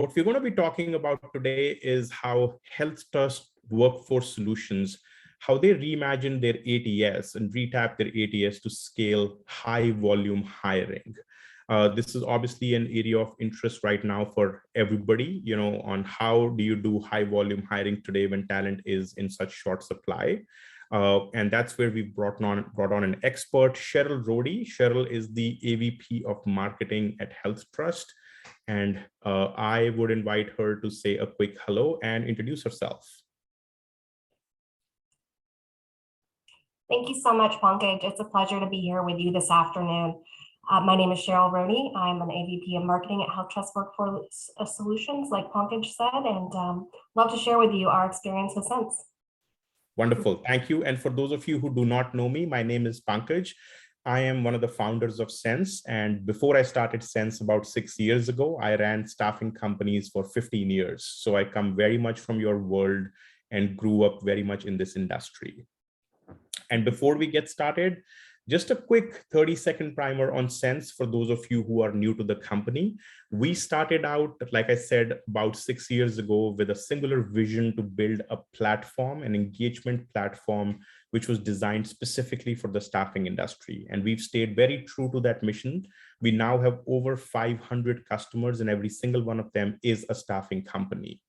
What we're going to be talking about today is how HealthTrust Workforce Solutions, how they reimagine their ATS and retap their ATS to scale high volume hiring. This is obviously an area of interest right now for everybody, on how do you do high volume hiring today when talent is in such short supply. And that's where we brought on an expert, Cheryl Rhody. Cheryl is the AVP of Marketing at HealthTrust. And I would invite her to say a quick hello and introduce herself. Thank you so much, Pankaj. It's a pleasure to be here with you this afternoon. My name is Cheryl Rhody. I'm an AVP of Marketing at HealthTrust Workforce Solutions, like Pankaj said, and love to share with you our experience with Sense. Wonderful. Thank you. And for those of you who do not know me, my name is Pankaj. I am one of the founders of Sense. And before I started Sense about 6 years ago, I ran staffing companies for 15 years. So I come very much from your world and grew up very much in this industry. And before we get started, just a quick 30-second primer on Sense for those of you who are new to the company. We started out, like I said, about 6 years ago with a singular vision to build a platform, an engagement platform, which was designed specifically for the staffing industry. And we've stayed very true to that mission. We now have over 500 customers, and every single one of them is a staffing company.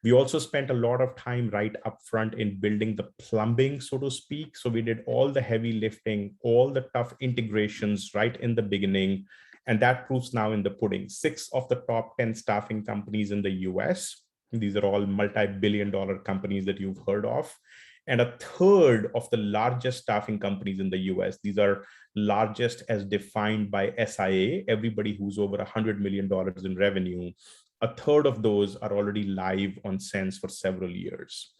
We also spent a lot of time right up front in building the plumbing, so to speak. So we did all the heavy lifting, all the tough integrations right in the beginning. And that proves now in the pudding. 6 of the top 10 staffing companies in the US, these are all multi-billion-dollar companies that you've heard of. And a third of the largest staffing companies in the US, these are largest as defined by SIA, everybody who's over $100 million in revenue. A third of those are already live on Sense for several years.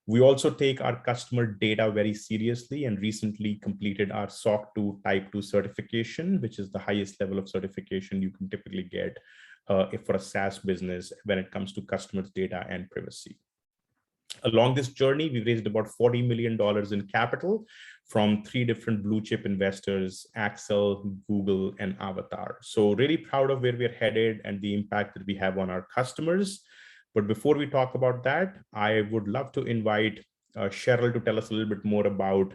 We also take our customer data very seriously and recently completed our SOC 2 Type 2 certification, which is the highest level of certification you can typically get for a SaaS business when it comes to customers' data and privacy. Along this journey, we raised about $40 million in capital from 3 different blue chip investors, Axel, Google, and Avatar. So really proud of where we're headed and the impact that we have on our customers. But before we talk about that, I would love to invite Cheryl to tell us a little bit more about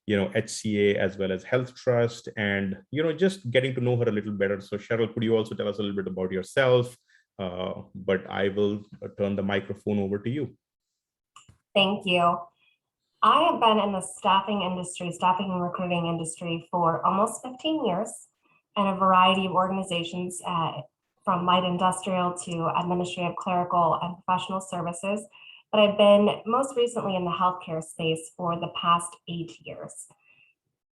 HCA as well as HealthTrust and just getting to know her a little better. So Cheryl, could you also tell us a little bit about yourself? But I will turn the microphone over to you. Thank you. I have been in the staffing and recruiting industry for almost 15 years in a variety of organizations from light industrial to administrative, clerical, and professional services. But I've been most recently in the healthcare space for the past 8 years.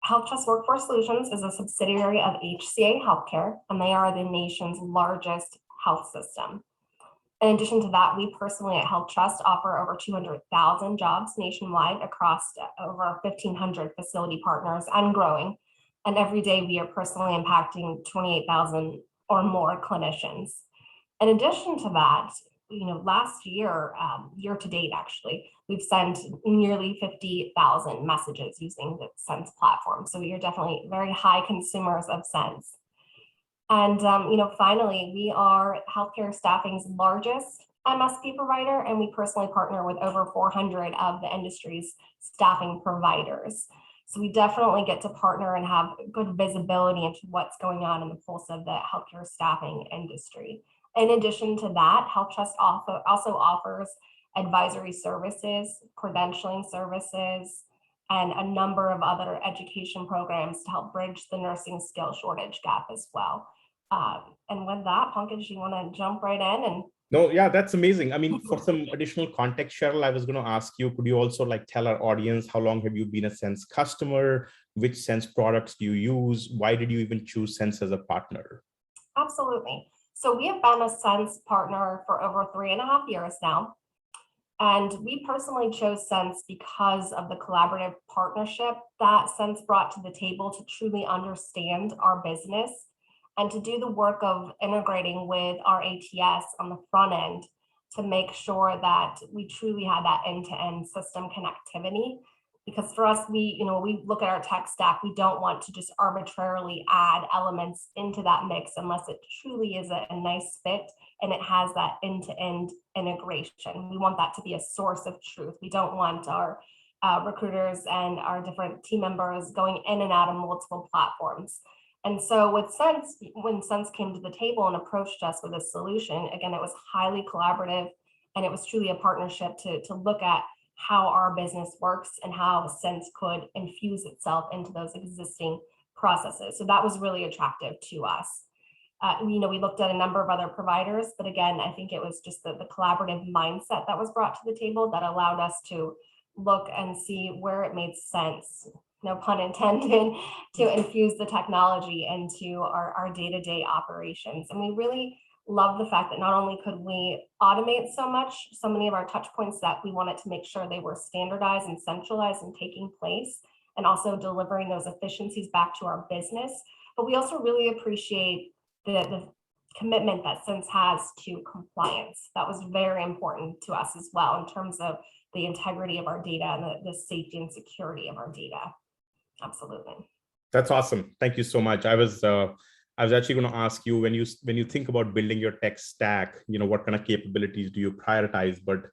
HealthTrust Workforce Solutions is a subsidiary of HCA Healthcare, and they are the nation's largest health system. In addition to that, we personally at HealthTrust offer over 200,000 jobs nationwide across over 1,500 facility partners and growing. And every day we are personally impacting 28,000 or more clinicians. In addition to that, last year, year to date, actually, we've sent nearly 50,000 messages using the Sense platform. So we are definitely very high consumers of Sense. And, finally, we are healthcare staffing's largest MSP provider, and we personally partner with over 400 of the industry's staffing providers. So we definitely get to partner and have good visibility into what's going on in the pulse of the healthcare staffing industry. In addition to that, HealthTrust also offers advisory services, credentialing services, and a number of other education programs to help bridge the nursing skill shortage gap as well. And with that, Pankaj, you want to jump right in? And No, yeah, that's amazing. I mean, for some additional context, Cheryl, I was going to ask you, could you also tell our audience, how long have you been a Sense customer? Which Sense products do you use? Why did you even choose Sense as a partner? Absolutely. So we have been a Sense partner for over 3.5 years now. And we personally chose Sense because of the collaborative partnership that Sense brought to the table to truly understand our business and to do the work of integrating with our ATS on the front end to make sure that we truly had that end-to-end system connectivity Because for us, we look at our tech stack, we don't want to just arbitrarily add elements into that mix unless it truly is a nice fit and it has that end-to-end integration. We want that to be a source of truth. We don't want our recruiters and our different team members going in and out of multiple platforms. And so with Sense, when Sense came to the table and approached us with a solution, again, it was highly collaborative and it was truly a partnership to look at how our business works and how Sense could infuse itself into those existing processes. So that was really attractive to us. We looked at a number of other providers, but again, I think it was just the collaborative mindset that was brought to the table that allowed us to look and see where it made sense, no pun intended, to infuse the technology into our day-to-day operations. And we really love the fact that not only could we automate so many of our touch points, that we wanted to make sure they were standardized and centralized and taking place, and also delivering those efficiencies back to our business. But we also really appreciate the commitment that Sense has to compliance. That was very important to us as well in terms of the integrity of our data and the safety and security of our data. Absolutely. That's awesome. Thank you so much. I was actually going to ask you, when you think about building your tech stack, what kind of capabilities do you prioritize? But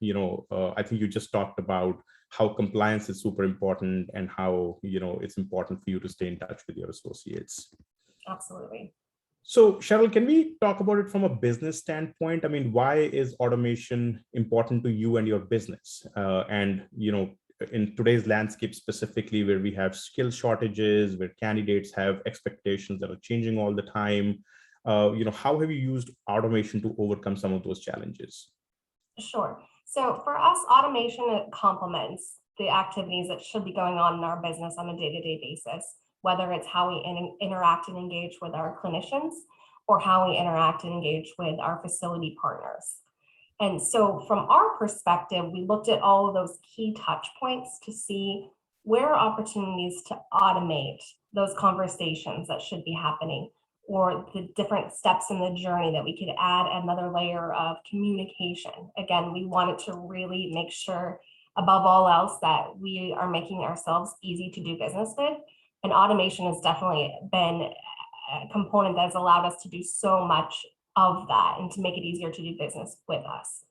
I think you just talked about how compliance is super important and how it's important for you to stay in touch with your associates. Absolutely. So Cheryl, can we talk about it from a business standpoint? I mean, why is automation important to you and your business? And in today's landscape specifically, where we have skill shortages, where candidates have expectations that are changing all the time, how have you used automation to overcome some of those challenges? Sure. So for us, automation complements the activities that should be going on in our business on a day-to-day basis, whether it's how we interact and engage with our clinicians or how we interact and engage with our facility partners. And so from our perspective, we looked at all of those key touch points to see where are opportunities to automate those conversations that should be happening, or the different steps in the journey that we could add another layer of communication. Again, we wanted to really make sure, above all else, that we are making ourselves easy to do business with. And automation has definitely been a component that has allowed us to do so much of that and to make it easier to do business with us.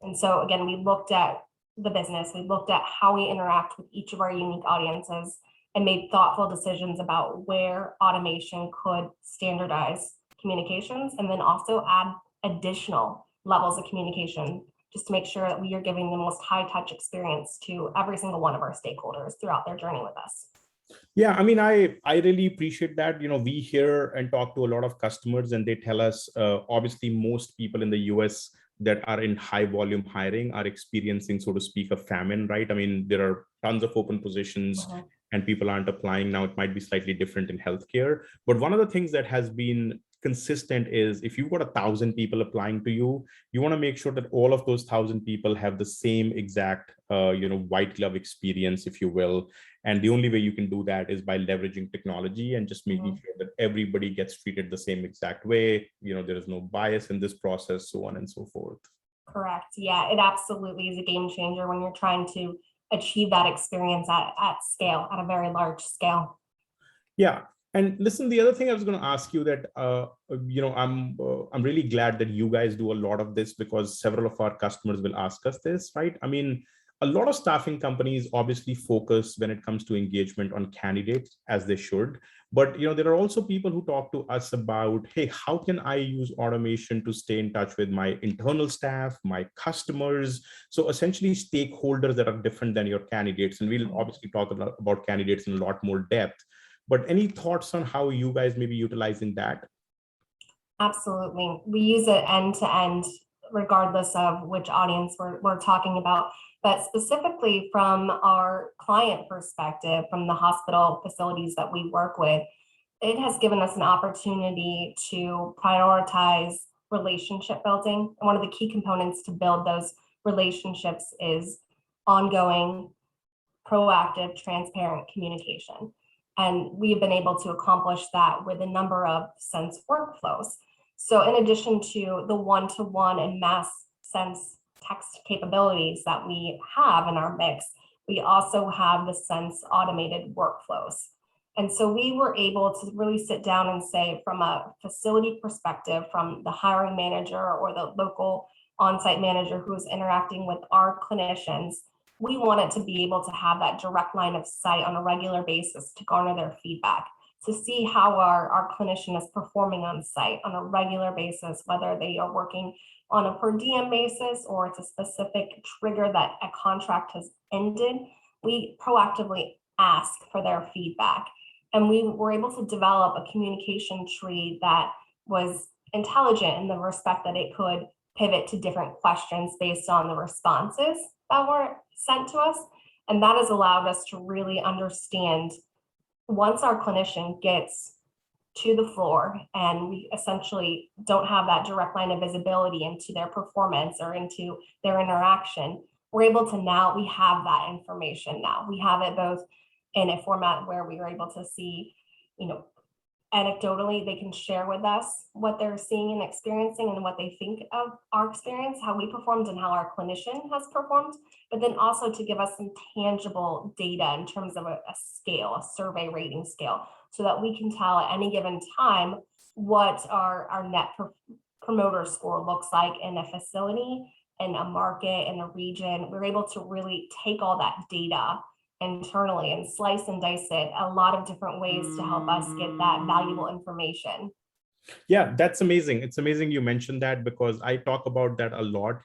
And so again, we looked at the business, we looked at how we interact with each of our unique audiences and made thoughtful decisions about where automation could standardize communications and then also add additional levels of communication just to make sure that we are giving the most high touch experience to every single one of our stakeholders throughout their journey with us. Yeah, I mean, I really appreciate that. We hear and talk to a lot of customers and they tell us, obviously, most people in the US that are in high volume hiring are experiencing, so to speak, a famine, right? I mean, there are tons of open positions and people aren't applying. Now, it might be slightly different in healthcare. But one of the things that has been consistent is if you've got 1,000 people applying to you, you want to make sure that all of those 1,000 people have the same exact, white glove experience, if you will. And the only way you can do that is by leveraging technology and just making sure that everybody gets treated the same exact way. There is no bias in this process, so on and so forth. Correct. Yeah, it absolutely is a game changer when you're trying to achieve that experience at scale, at a very large scale. Yeah. And listen, the other thing I was going to ask you that, I'm really glad that you guys do a lot of this, because several of our customers will ask us this, right? I mean, a lot of staffing companies obviously focus when it comes to engagement on candidates, as they should. But there are also people who talk to us about, hey, how can I use automation to stay in touch with my internal staff, my customers? So essentially stakeholders that are different than your candidates. And we'll obviously talk about candidates in a lot more depth. But any thoughts on how you guys may be utilizing that? Absolutely. We use it end to end, regardless of which audience we're talking about. But specifically from our client perspective, from the hospital facilities that we work with, it has given us an opportunity to prioritize relationship building. And one of the key components to build those relationships is ongoing, proactive, transparent communication. And we've been able to accomplish that with a number of Sense workflows. So in addition to the one-to-one and mass Sense text capabilities that we have in our mix, we also have the Sense automated workflows. And so we were able to really sit down and say, from a facility perspective, from the hiring manager or the local on-site manager who is interacting with our clinicians, we wanted to be able to have that direct line of sight on a regular basis to garner their feedback, to see how our clinician is performing on site on a regular basis, whether they are working on a per diem basis or it's a specific trigger that a contract has ended. We proactively ask for their feedback. And we were able to develop a communication tree that was intelligent in the respect that it could pivot to different questions based on the responses that were sent to us. And that has allowed us to really understand, once our clinician gets to the floor and we essentially don't have that direct line of visibility into their performance or into their interaction, we're able to now, we have that information now. We have it both in a format where we are able to see, anecdotally, they can share with us what they're seeing and experiencing and what they think of our experience, how we performed and how our clinician has performed, but then also to give us some tangible data in terms of a scale, a survey rating scale, so that we can tell at any given time what our net promoter score looks like in a facility, in a market, in a region. We're able to really take all that data internally and slice and dice it a lot of different ways to help us get that valuable information. Yeah, that's amazing. It's amazing you mentioned that, because I talk about that a lot.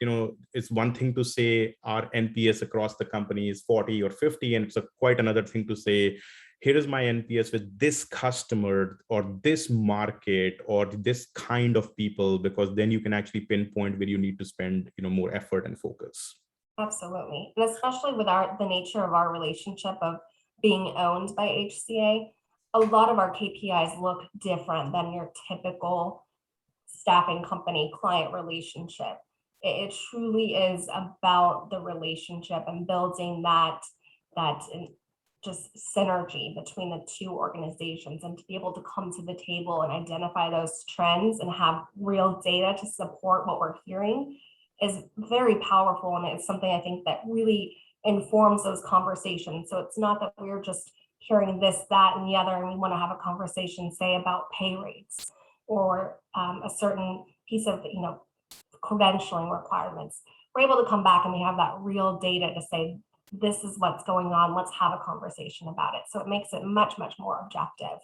It's one thing to say our NPS across the company is 40 or 50, and it's quite another thing to say, here is my NPS with this customer or this market or this kind of people, because then you can actually pinpoint where you need to spend more effort and focus. Absolutely. And especially with the nature of our relationship of being owned by HCA, a lot of our KPIs look different than your typical staffing company client relationship. It truly is about the relationship and building that just synergy between the two organizations, and to be able to come to the table and identify those trends and have real data to support what we're hearing is very powerful. And it's something I think that really informs those conversations. So it's not that we're just hearing this, that, and the other, and we want to have a conversation, say, about pay rates or a certain piece of, credentialing requirements. We're able to come back and we have that real data to say, this is what's going on. Let's have a conversation about it. So it makes it much, much more objective.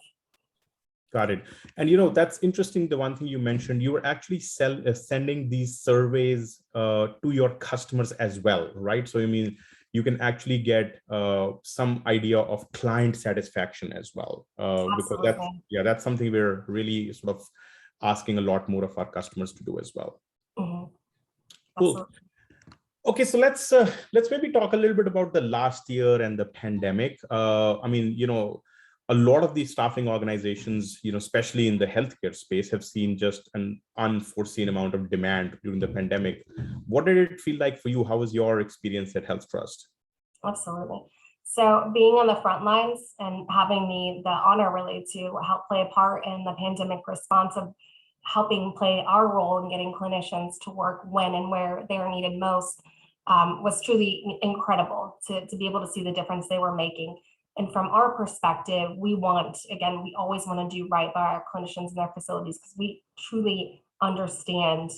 Got it. And that's interesting. The one thing you mentioned, you were actually sending these surveys to your customers as well, right? So you can actually get some idea of client satisfaction as well, because that's something we're really sort of asking a lot more of our customers to do as well. Mm-hmm. Cool. Okay, so let's maybe talk a little bit about the last year and the pandemic. A lot of these staffing organizations, especially in the healthcare space, have seen just an unforeseen amount of demand during the pandemic. What did it feel like for you? How was your experience at HealthTrust? Absolutely. So being on the front lines and having the honor really to help play a part in the pandemic response of helping play our role in getting clinicians to work when and where they are needed most was truly incredible to be able to see the difference they were making. And from our perspective, we always want to do right by our clinicians and their facilities, because we truly understand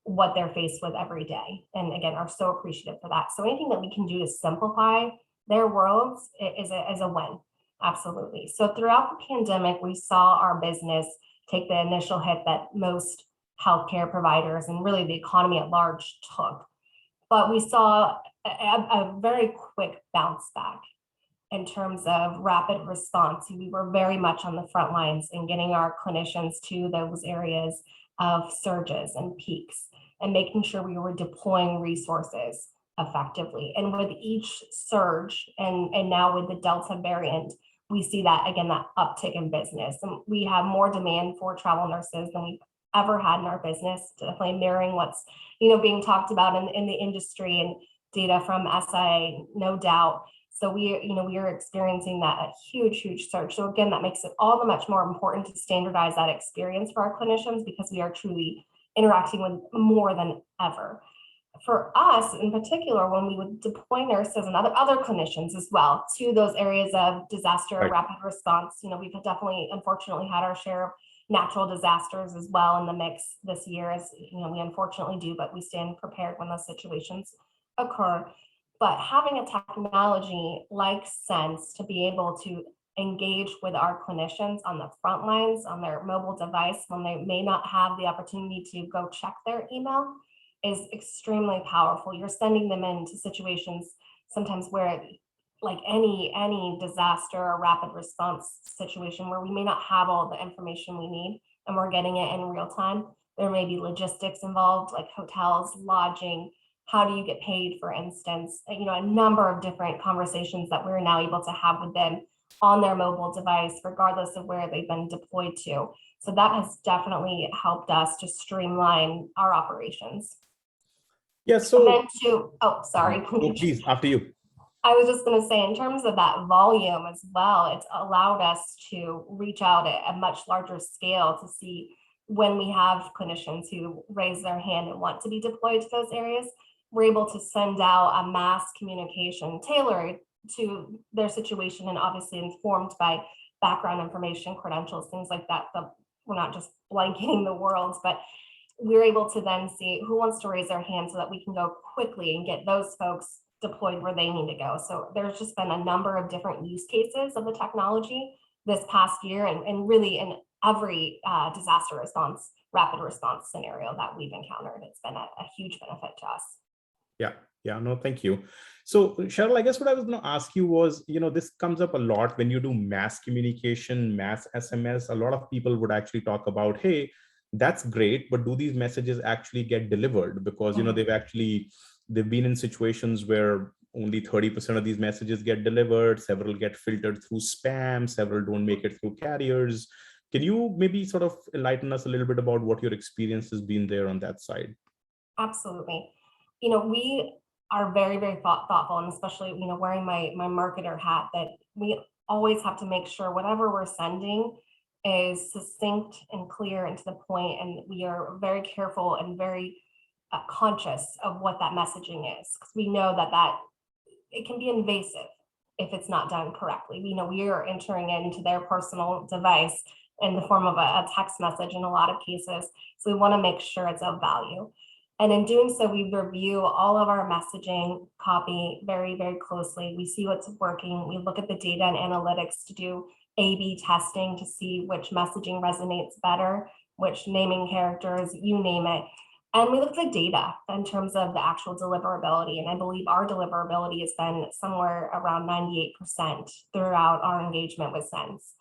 what they're faced with every day. And again, are so appreciative for that. So anything that we can do to simplify their worlds is a win. Absolutely. So throughout the pandemic, we saw our business take the initial hit that most healthcare providers and really the economy at large took. But we saw a very quick bounce back in terms of rapid response. We were very much on the front lines in getting our clinicians to those areas of surges and peaks and making sure we were deploying resources effectively. And with each surge and now with the Delta variant, we see that, again, that uptick in business. And we have more demand for travel nurses than we've ever had in our business, definitely mirroring what's being talked about in the industry and data from SIA, no doubt. So we are experiencing that a huge surge. So again, that makes it all the much more important to standardize that experience for our clinicians, because we are truly interacting with more than ever. for us in particular, when we would deploy nurses and other clinicians as well to those areas of disaster Right. rapid response, we've definitely, unfortunately, had our share of natural disasters as well in the mix this year, as we unfortunately do, but we stand prepared when those situations occur. But having a technology like Sense to be able to engage with our clinicians on the front lines on their mobile device when they may not have the opportunity to go check their email is extremely powerful. You're sending them into situations sometimes where, like any disaster or rapid response situation, where we may not have all the information we need and we're getting it in real time. There may be logistics involved, like hotels, lodging, how do you get paid, for instance, a number of different conversations that we're now able to have with them on their mobile device, regardless of where they've been deployed to. So that has definitely helped us to streamline our operations. Yeah. And So, then sorry. oh, please, after you. I was just going to say, in terms of that volume as well, it's allowed us to reach out at a much larger scale to see when we have clinicians who raise their hand and want to be deployed to those areas. We're able to send out a mass communication tailored to their situation and obviously informed by background information, credentials, things like that. But we're not just blanketing the world, but we're able to then see who wants to raise their hand so that we can go quickly and get those folks deployed where they need to go. So there's just been a number of different use cases of the technology this past year, and really in every disaster response, rapid response scenario that we've encountered. It's been a huge benefit to us. Yeah. Yeah, no, thank you. So, Cheryl, I guess what I was going to ask you was, this comes up a lot when you do mass communication, mass SMS. A lot of people would actually talk about, hey, that's great, but do these messages actually get delivered? Because, they've been in situations where only 30% of these messages get delivered, several get filtered through spam, several don't make it through carriers. Can you maybe sort of enlighten us a little bit about what your experience has been there on that side? Absolutely. We are very, very thoughtful, and especially, wearing my marketer hat, that we always have to make sure whatever we're sending is succinct and clear and to the point, and we are very careful and very conscious of what that messaging is, because we know that it can be invasive if it's not done correctly. We are entering it into their personal device in the form of a text message in a lot of cases, so we want to make sure it's of value. And in doing so, we review all of our messaging copy very, very closely. We see what's working. We look at the data and analytics to do A/B testing to see which messaging resonates better, which naming characters, you name it. And we look at the data in terms of the actual deliverability. And I believe our deliverability has been somewhere around 98% throughout our engagement with Sense.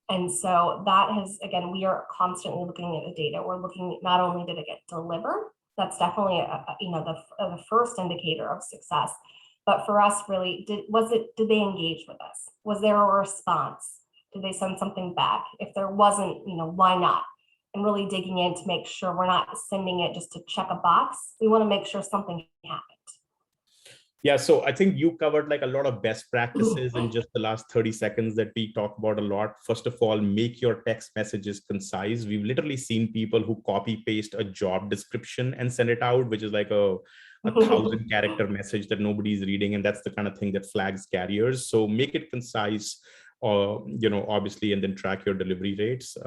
And so that has, again, we are constantly looking at the data. We're looking, not only did it get delivered, that's definitely the first indicator of success. But for us, really, did they engage with us? Was there a response? Did they send something back? If there wasn't, why not? And really digging in to make sure we're not sending it just to check a box. We want to make sure something happened. Yeah, so I think you covered like a lot of best practices in just the last 30 seconds that we talk about a lot. First of all, make your text messages concise. We've literally seen people who copy paste a job description and send it out, which is like a 1,000-character message that nobody's reading. And that's the kind of thing that flags carriers. So make it concise, obviously, and then track your delivery rates.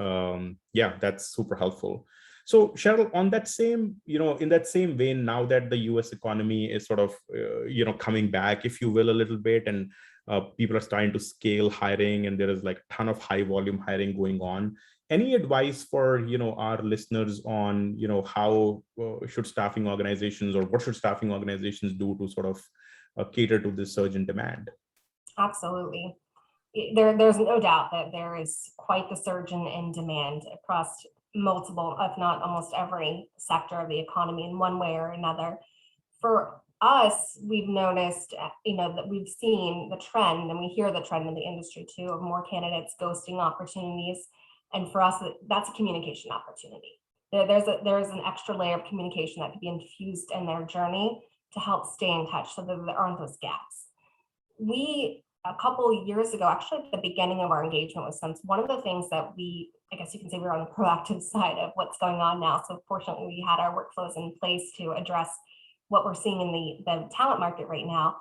Yeah, that's super helpful. So Cheryl, on that same, in that same vein, now that the US economy is sort of, coming back, if you will, a little bit, and people are starting to scale hiring, and there is like a ton of high volume hiring going on. Any advice for, our listeners on, how should staffing organizations, or what should staffing organizations do to sort of cater to this surge in demand? Absolutely. There's no doubt that there is quite the surge in demand across multiple, if not almost every sector of the economy in one way or another. For us, we've noticed, that we've seen the trend, and we hear the trend in the industry too, of more candidates ghosting opportunities. And for us, that's a communication opportunity. There's an extra layer of communication that could be infused in their journey to help stay in touch so that there aren't those gaps. A couple of years ago, actually at the beginning of our engagement with Sense, one of the things that I guess you can say we're on the proactive side of what's going on now. So fortunately, we had our workflows in place to address what we're seeing in the talent market right now.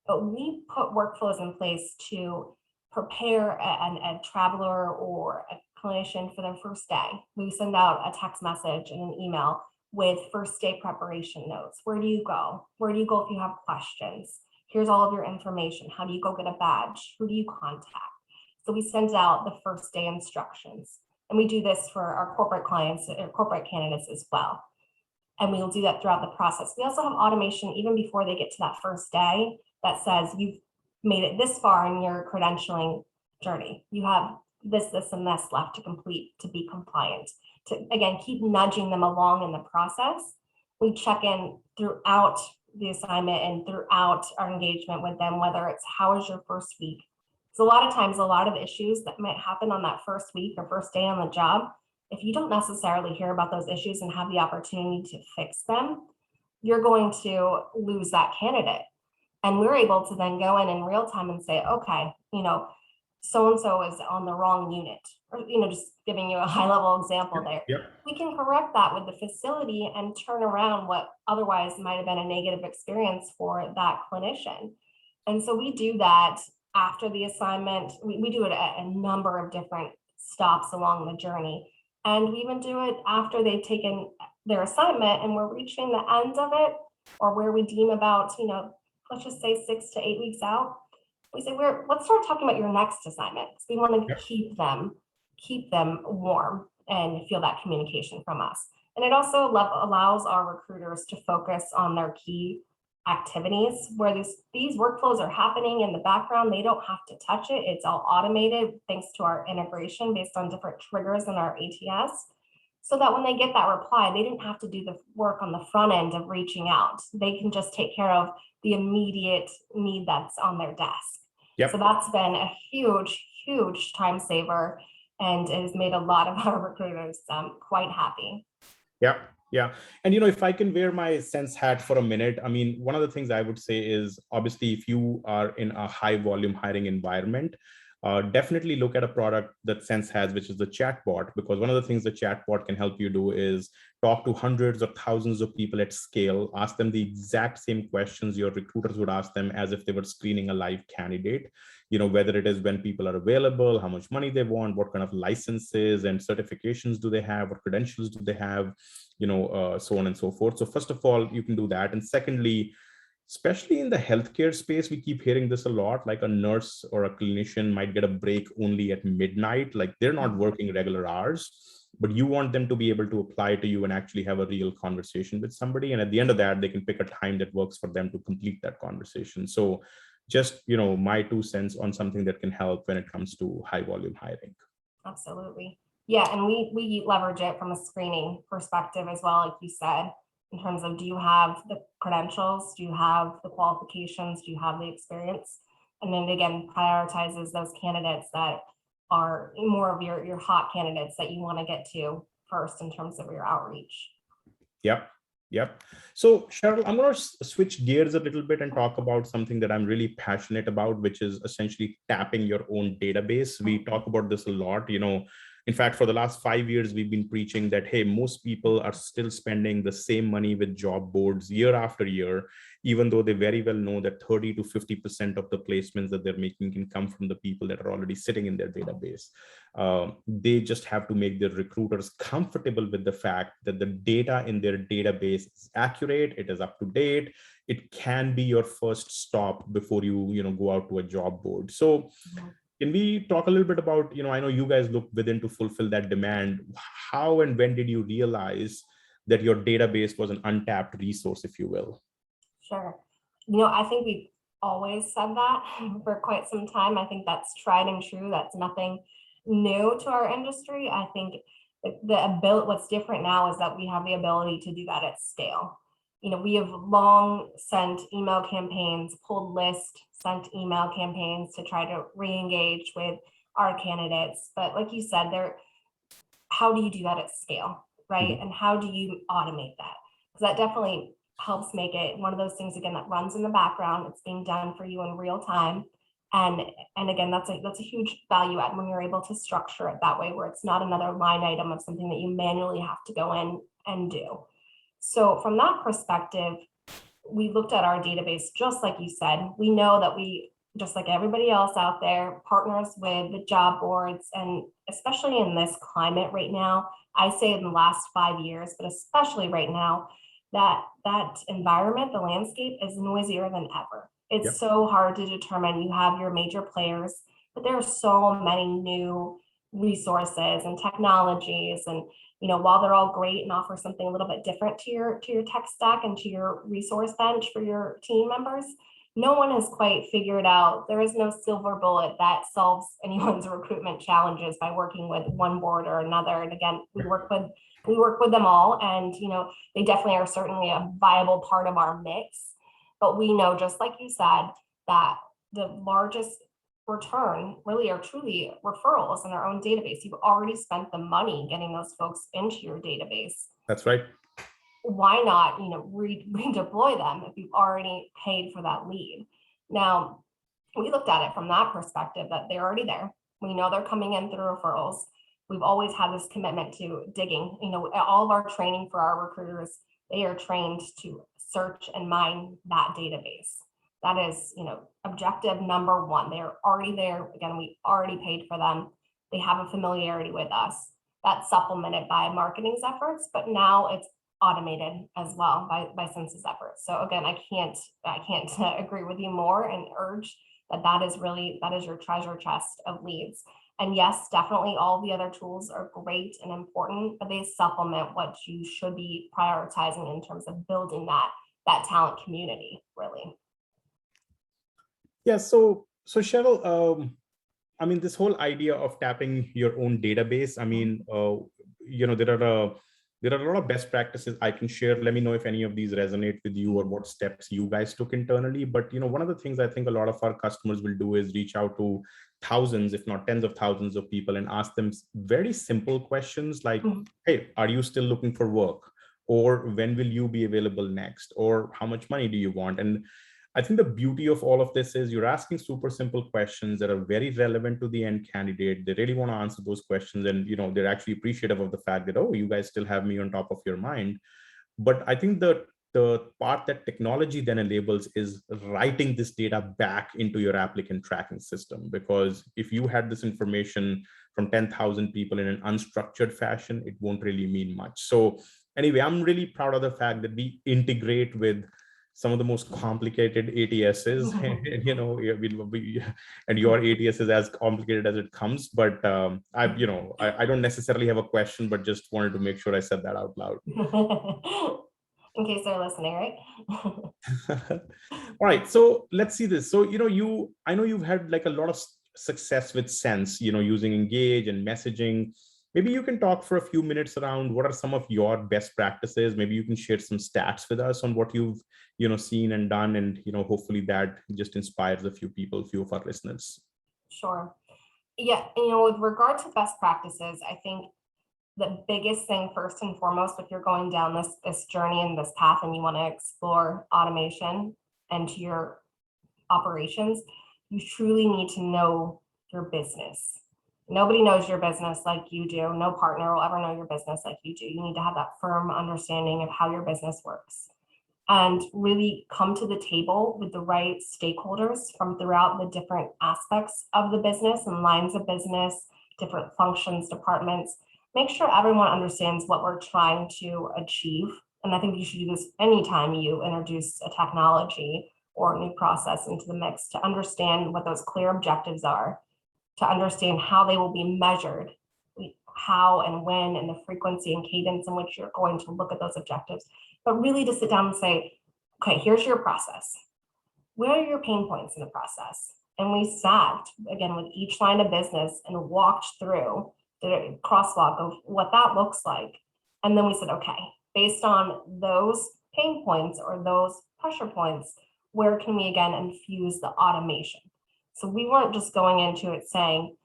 But we put workflows in place to prepare a traveler or a clinician for their first day. We send out a text message and an email with first day preparation notes. Where do you go? Where do you go if you have questions? Here's all of your information. How do you go get a badge? Who do you contact? So we send out the first day instructions. And we do this for our corporate clients or corporate candidates as well. And we'll do that throughout the process. We also have automation even before they get to that first day that says you've made it this far in your credentialing journey. You have this, and this left to complete to be compliant. To, again, keep nudging them along in the process. We check in throughout the assignment and throughout our engagement with them, whether it's how was your first week? So a lot of times, a lot of issues that might happen on that first week or first day on the job, if you don't necessarily hear about those issues and have the opportunity to fix them, you're going to lose that candidate. And we're able to then go in real time and say, okay, so-and-so is on the wrong unit, or, just giving you a high level example there. Yep. We can correct that with the facility and turn around what otherwise might have been a negative experience for that clinician. And so we do that after the assignment. We do it at a number of different stops along the journey. And we even do it after they've taken their assignment and we're reaching the end of it, or where we deem about, let's just say 6 to 8 weeks out. We say, let's start talking about your next assignment. We want to keep them warm and feel that communication from us. And it also allows our recruiters to focus on their key activities where these workflows are happening in the background. They don't have to touch it. It's all automated thanks to our integration based on different triggers in our ATS. So that when they get that reply, they didn't have to do the work on the front end of reaching out. They can just take care of the immediate need that's on their desk. Yep. So that's been a huge, huge time saver, and it has made a lot of our recruiters quite happy. Yeah. Yeah. And, if I can wear my Sense hat for a minute, I mean, one of the things I would say is obviously if you are in a high volume hiring environment, definitely look at a product that Sense has, which is the chatbot, because one of the things the chatbot can help you do is talk to hundreds or thousands of people at scale, ask them the exact same questions your recruiters would ask them as if they were screening a live candidate, whether it is when people are available, how much money they want, what kind of licenses and certifications do they have, what credentials do they have, so on and so forth. So first of all, you can do that. And secondly, especially in the healthcare space, we keep hearing this a lot, like a nurse or a clinician might get a break only at midnight, like they're not working regular hours, but you want them to be able to apply to you and actually have a real conversation with somebody. And at the end of that, they can pick a time that works for them to complete that conversation. So just, my 2 cents on something that can help when it comes to high volume hiring. Absolutely. Yeah, and we leverage it from a screening perspective as well, like you said, in terms of, do you have the credentials? Do you have the qualifications? Do you have the experience? And then again, prioritizes those candidates that are more of your hot candidates that you want to get to first in terms of your outreach. Yep. So Cheryl, I'm going to switch gears a little bit and talk about something that I'm really passionate about, which is essentially tapping your own database. We talk about this a lot, In fact, for the last 5 years, we've been preaching that, hey, most people are still spending the same money with job boards year after year, even though they very well know that 30 to 50% of the placements that they're making can come from the people that are already sitting in their database. They just have to make their recruiters comfortable with the fact that the data in their database is accurate, it is up to date, it can be your first stop before you, go out to a job board. So can we talk a little bit about, I know you guys look within to fulfill that demand. How and when did you realize that your database was an untapped resource, if you will? Sure. I think we've always said that for quite some time. I think that's tried and true. That's nothing new to our industry. I think what's different now is that we have the ability to do that at scale. We have long sent email campaigns, pulled list, sent email campaigns to try to re-engage with our candidates. But like you said, how do you do that at scale, right? Mm-hmm. And how do you automate that? Because that definitely helps make it one of those things, again, that runs in the background. It's being done for you in real time. And again, that's a huge value add when you're able to structure it that way, where it's not another line item of something that you manually have to go in and do. So from that perspective, we looked at our database, just like you said. We know that we, just like everybody else out there, partners with the job boards, and especially in this climate right now, I say in the last 5 years, but especially right now, that environment, the landscape is noisier than ever. It's Yep. so hard to determine. You have your major players, but there are so many new resources and technologies, and while they're all great and offer something a little bit different to your tech stack and to your resource bench for your team members, no one has quite figured out. There is no silver bullet that solves anyone's recruitment challenges by working with one board or another. And again, we work with them all, and they definitely are certainly a viable part of our mix. But we know, just like you said, that the largest return really are truly referrals in our own database. You've already spent the money getting those folks into your database. That's right. Why not, redeploy them if you've already paid for that lead? Now, we looked at it from that perspective, that they're already there. We know they're coming in through referrals. We've always had this commitment to digging. All of our training for our recruiters, they are trained to search and mine that database. That is, objective number one. They're already there. Again, we already paid for them. They have a familiarity with us. That's supplemented by marketing's efforts, but now it's automated as well by Sense's efforts. So again, I can't agree with you more and urge that is your treasure chest of leads. And yes, definitely all the other tools are great and important, but they supplement what you should be prioritizing in terms of building that talent community, really. Yeah. So Cheryl, I mean, this whole idea of tapping your own database, I mean, there are a lot of best practices I can share. Let me know if any of these resonate with you or what steps you guys took internally. But, one of the things I think a lot of our customers will do is reach out to thousands, if not tens of thousands of people, and ask them very simple questions like, hey, are you still looking for work? Or when will you be available next? Or how much money do you want? And I think the beauty of all of this is you're asking super simple questions that are very relevant to the end candidate. They really want to answer those questions, and they're actually appreciative of the fact that, oh, you guys still have me on top of your mind. But I think the part that technology then enables is writing this data back into your applicant tracking system. Because if you had this information from 10,000 people in an unstructured fashion, it won't really mean much. So anyway, I'm really proud of the fact that we integrate with some of the most complicated ATSs, and your ATS is as complicated as it comes. But I don't necessarily have a question, but just wanted to make sure I said that out loud. In case they're listening, right? All right, so let's see this. So I know you've had like a lot of success with Sense, using Engage and messaging. Maybe you can talk for a few minutes around what are some of your best practices. Maybe you can share some stats with us on what you've seen and done, and hopefully that just inspires a few of our listeners. Sure. Yeah, with regard to best practices, I think the biggest thing, first and foremost, if you're going down this journey and this path and you want to explore automation into your operations, you truly need to know your business. Nobody knows your business like you do. No partner will ever know your business like you do. You need to have that firm understanding of how your business works and really come to the table with the right stakeholders from throughout the different aspects of the business and lines of business, different functions, departments. Make sure everyone understands what we're trying to achieve. And I think you should do this anytime you introduce a technology or a new process into the mix, to understand what those clear objectives are, to understand how they will be measured, how and when, and the frequency and cadence in which you're going to look at those objectives. But really to sit down and say, okay, here's your process. Where are your pain points in the process? And we sat, again, with each line of business and walked through the crosswalk of what that looks like. And then we said, okay, based on those pain points or those pressure points, where can we again infuse the automation? So we weren't just going into it saying,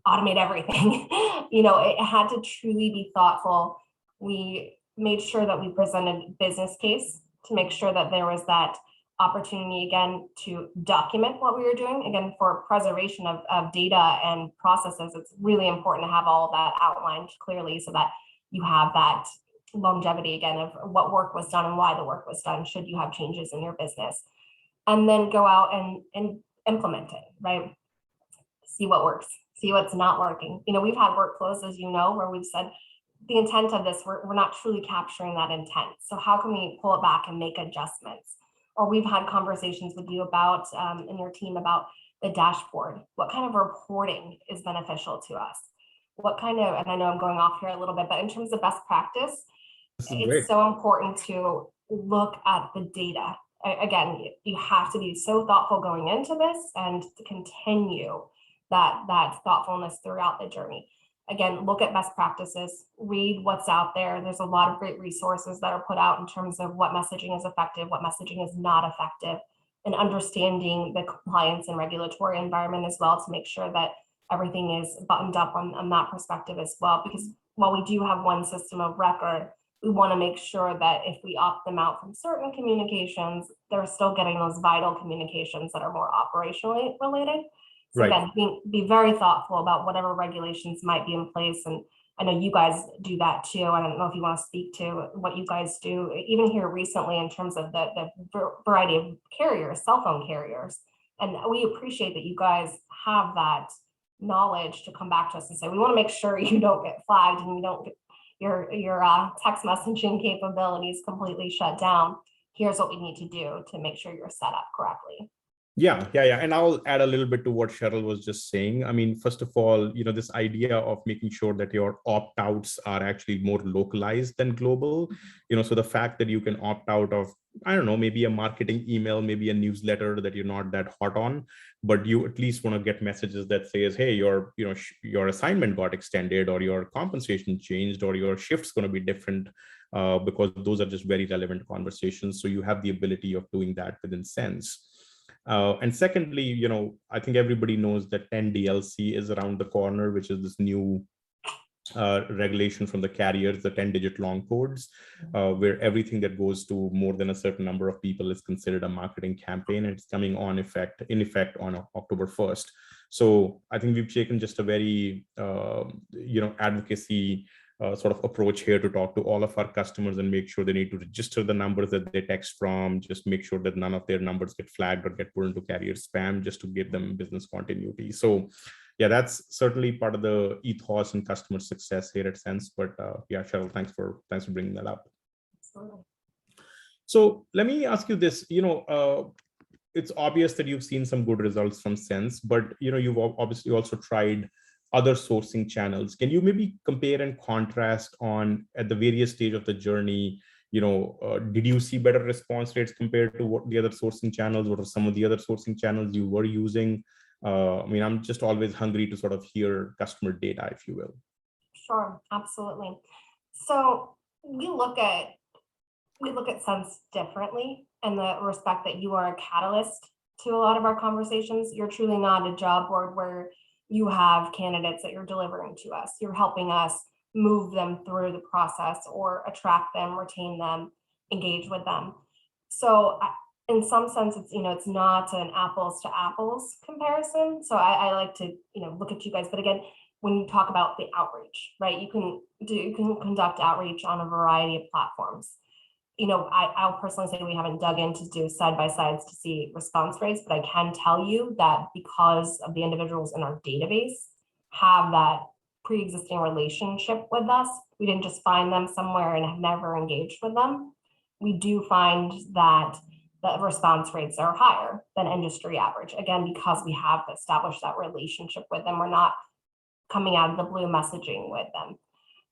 automate everything. It had to truly be thoughtful. We made sure that we presented business case to make sure that there was that opportunity again to document what we were doing. Again, for preservation of data and processes, it's really important to have all of that outlined clearly so that you have that longevity again of what work was done and why the work was done, should you have changes in your business. And then go out and implement it, right? See what works, see what's not working. We've had workflows, as you know, where we've said the intent of this, we're not truly capturing that intent. So how can we pull it back and make adjustments? Or we've had conversations with you about, in your team, about the dashboard. What kind of reporting is beneficial to us? What kind of, and I know I'm going off here a little bit, but in terms of best practice, This is great. it's so important to look at the data. Again, you have to be so thoughtful going into this and to continue that thoughtfulness throughout the journey. Again, look at best practices, read what's out there. There's a lot of great resources that are put out in terms of what messaging is effective, what messaging is not effective, and understanding the compliance and regulatory environment as well, to make sure that everything is buttoned up on that perspective as well. Because while we do have one system of record, we want to make sure that if we opt them out from certain communications, they're still getting those vital communications that are more operationally related. So Right. again, be very thoughtful about whatever regulations might be in place. And I know you guys do that too. I don't know if you want to speak to what you guys do, even here recently, in terms of the variety of carriers, cell phone carriers. And we appreciate that you guys have that knowledge to come back to us and say, we want to make sure you don't get flagged and you don't get your text messaging capabilities completely shut down. Here's what we need to do to make sure you're set up correctly. Yeah. And I'll add a little bit to what Cheryl was just saying. I mean, first of all, this idea of making sure that your opt-outs are actually more localized than global, so the fact that you can opt out of, I don't know, maybe a marketing email, maybe a newsletter that you're not that hot on, but you at least want to get messages that says, hey, your assignment got extended, or your compensation changed, or your shift's going to be different, because those are just very relevant conversations. So you have the ability of doing that within Sense. And secondly, I think everybody knows that 10 DLC is around the corner, which is this new regulation from the carriers, the 10-digit long codes, where everything that goes to more than a certain number of people is considered a marketing campaign, and it's coming in effect on October 1st. So I think we've taken just a very, advocacy sort of approach here to talk to all of our customers and make sure they need to register the numbers that they text from, just make sure that none of their numbers get flagged or get put into carrier spam, just to give them business continuity. So yeah, that's certainly part of the ethos and customer success here at Sense. But yeah, Cheryl, thanks for bringing that up. Absolutely. So let me ask you this, it's obvious that you've seen some good results from Sense, but you've obviously also tried other sourcing channels. Can you maybe compare and contrast on, at the various stage of the journey, did you see better response rates compared to what the other sourcing channels? What are some of the other sourcing channels you were using? I mean, I'm just always hungry to sort of hear customer data, if you will. Sure, absolutely. So we look at Sense differently, in the respect that you are a catalyst to a lot of our conversations. You're truly not a job board where you have candidates that you're delivering to us. You're helping us move them through the process, or attract them, retain them, engage with them. So in some sense, it's not an apples to apples comparison. So I like to look at you guys, but again, when you talk about the outreach, right, you can conduct outreach on a variety of platforms. I'll personally say we haven't dug in to do side-by-sides to see response rates, but I can tell you that because of the individuals in our database have that pre-existing relationship with us, we didn't just find them somewhere and have never engaged with them. We do find that the response rates are higher than industry average. Again, because we have established that relationship with them, we're not coming out of the blue messaging with them.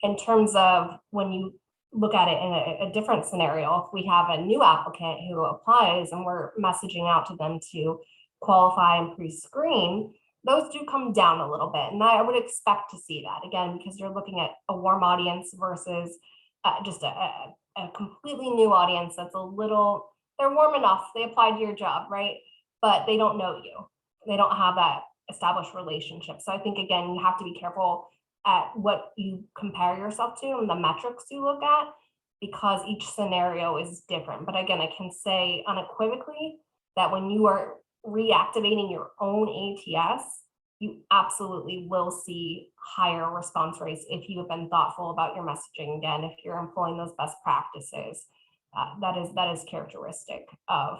In terms of when you look at it in a different scenario, if we have a new applicant who applies and we're messaging out to them to qualify and pre-screen, those do come down a little bit. And I would expect to see that, again, because you're looking at a warm audience versus just a completely new audience that's they're warm enough, they applied to your job, right? But they don't know you. They don't have that established relationship. So I think, again, you have to be careful at what you compare yourself to and the metrics you look at, because each scenario is different. But again, I can say unequivocally that when you are reactivating your own ATS, you absolutely will see higher response rates if you have been thoughtful about your messaging. Again, if you're employing those best practices, that is characteristic of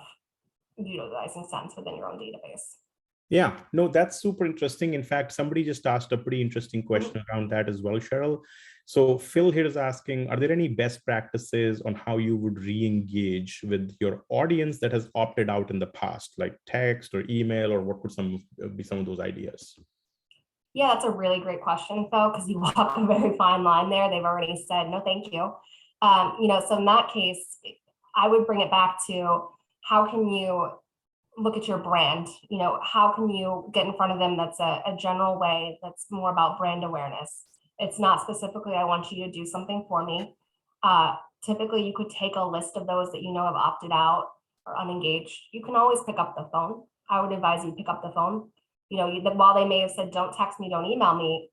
utilizing Sense within your own database. Yeah, no, that's super interesting. In fact, somebody just asked a pretty interesting question around that as well, Cheryl. So Phil here is asking, are there any best practices on how you would re-engage with your audience that has opted out in the past, like text or email, or what would be some of those ideas? Yeah, that's a really great question, Phil, because you walk a very fine line there. They've already said, no, thank you. So in that case, I would bring it back to how can you look at your brand? How can you get in front of them? That's a general way that's more about brand awareness. It's not specifically, I want you to do something for me. Typically, you could take a list of those that have opted out or unengaged. You can always pick up the phone. I would advise you pick up the phone. While they may have said, don't text me, don't email me,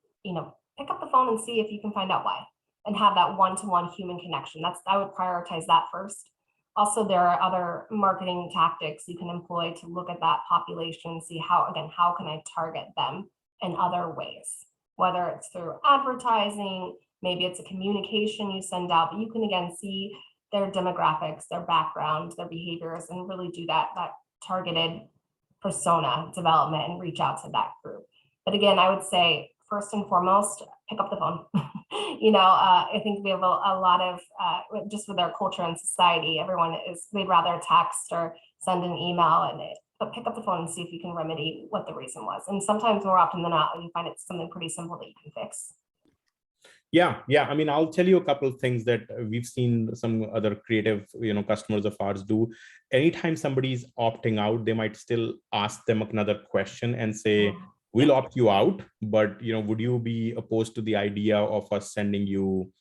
pick up the phone and see if you can find out why and have that one-to-one human connection. I would prioritize that first. Also, there are other marketing tactics you can employ to look at that population and see how can I target them in other ways, whether it's through advertising, maybe it's a communication you send out, but you can again see their demographics, their background, their behaviors, and really do that targeted persona development and reach out to that group. But again, I would say first and foremost, pick up the phone. I think we have a lot of, just with our culture and society, they'd rather text or send an email, but pick up the phone and see if you can remedy what the reason was. And sometimes more often than not, you find it's something pretty simple that you can fix. Yeah. I mean, I'll tell you a couple of things that we've seen some other creative, customers of ours do. Anytime somebody's opting out, they might still ask them another question and say, we'll opt you out, but would you be opposed to the idea of us sending you,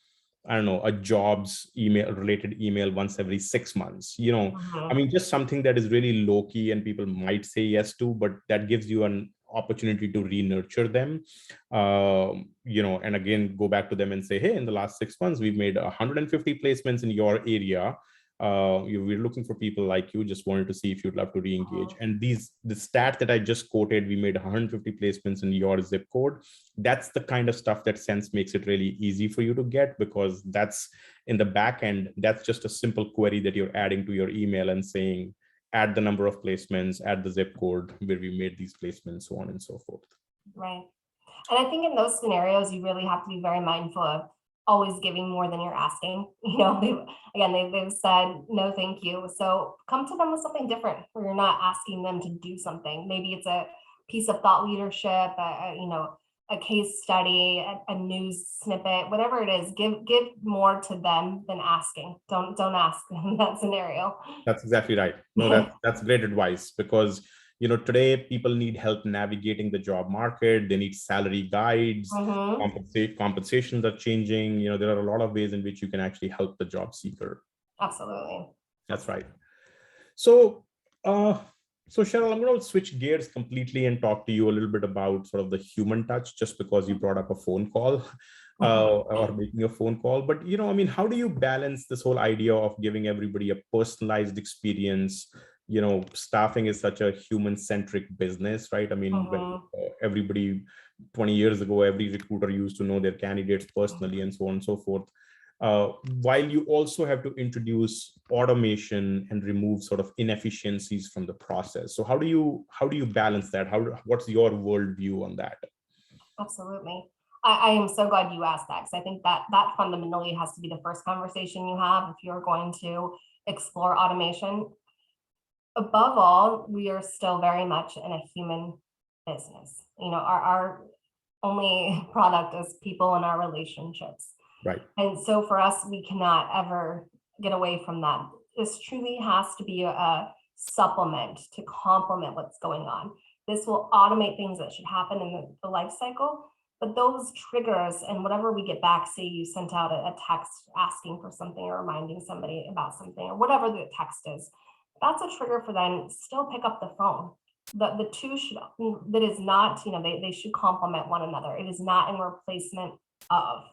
I don't know, a jobs related email once every 6 months? I mean, just something that is really low key and people might say yes to, but that gives you an opportunity to re-nurture them, and again, go back to them and say, hey, in the last 6 months, we've made 150 placements in your area. We're looking for people like you, just wanted to see if you'd love to re-engage. And the stat that I just quoted, we made 150 placements in your zip code. That's the kind of stuff that Sense makes it really easy for you to get, because that's in the back end, that's just a simple query that you're adding to your email and saying, add the number of placements, add the zip code where we made these placements, so on and so forth. Right. And I think in those scenarios, you really have to be very mindful of always giving more than you're asking. They've said, no, thank you. So come to them with something different where you're not asking them to do something. Maybe it's a piece of thought leadership, a case study, a news snippet, whatever it is, give more to them than asking. Don't ask in that scenario. That's exactly right. No, that's great advice, because today people need help navigating the job market. They need salary guides. Compensations are changing. There are a lot of ways in which you can actually help the job seeker. Absolutely. That's right. So Cheryl, I'm going to switch gears completely and talk to you a little bit about sort of the human touch, just because you brought up a phone call or making a phone call. But, I mean, how do you balance this whole idea of giving everybody a personalized experience? Staffing is such a human-centric business, right? I mean, when everybody 20 years ago, every recruiter used to know their candidates personally and so on and so forth. While you also have to introduce automation and remove sort of inefficiencies from the process. So how do you balance that? What's your worldview on that? Absolutely. I am so glad you asked that, because I think that fundamentally has to be the first conversation you have if you're going to explore automation. Above all, we are still very much in a human business. Our only product is people and our relationships. Right. And so for us, we cannot ever get away from that. This truly has to be a supplement to complement what's going on. This will automate things that should happen in the life cycle, but those triggers and whatever we get back, say you sent out a text asking for something or reminding somebody about something or whatever the text is, that's a trigger for them still pick up the phone. The two should, that is not, they should complement one another. It is not in replacement of.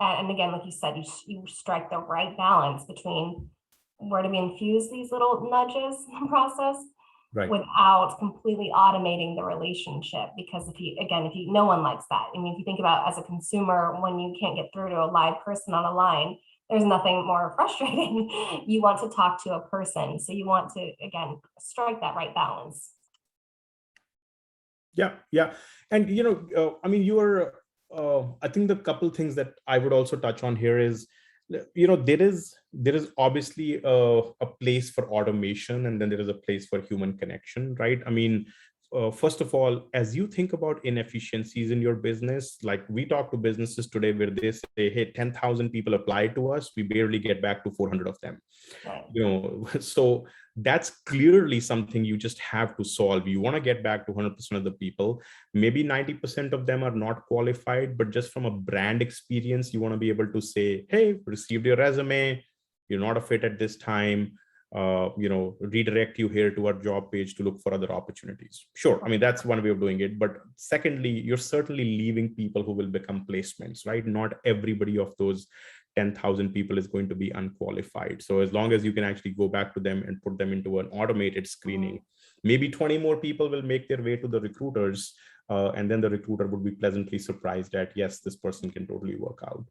And again, like you said, you strike the right balance between where do we infuse these little nudges in the process Right. without completely automating the relationship. Because no one likes that. I mean, if you think about as a consumer, when you can't get through to a live person on a line, there's nothing more frustrating. You want to talk to a person. So you want to, again, strike that right balance. Yeah, yeah. And, I mean, I think the couple things that I would also touch on here is, there is obviously a place for automation, and then there is a place for human connection, right? I mean, first of all, as you think about inefficiencies in your business, like we talk to businesses today where they say, hey, 10,000 people apply to us, we barely get back to 400 of them. Right. So that's clearly something you just have to solve. You want to get back to 100% of the people. Maybe 90% of them are not qualified, but just from a brand experience, you want to be able to say, hey, received your resume, you're not a fit at this time, redirect you here to our job page to look for other opportunities. Sure, I mean, that's one way of doing it. But secondly, you're certainly leaving people who will become placements, right? Not everybody of those 10,000 people is going to be unqualified. So as long as you can actually go back to them and put them into an automated screening, maybe 20 more people will make their way to the recruiters. And then the recruiter would be pleasantly surprised at, yes, this person can totally work out.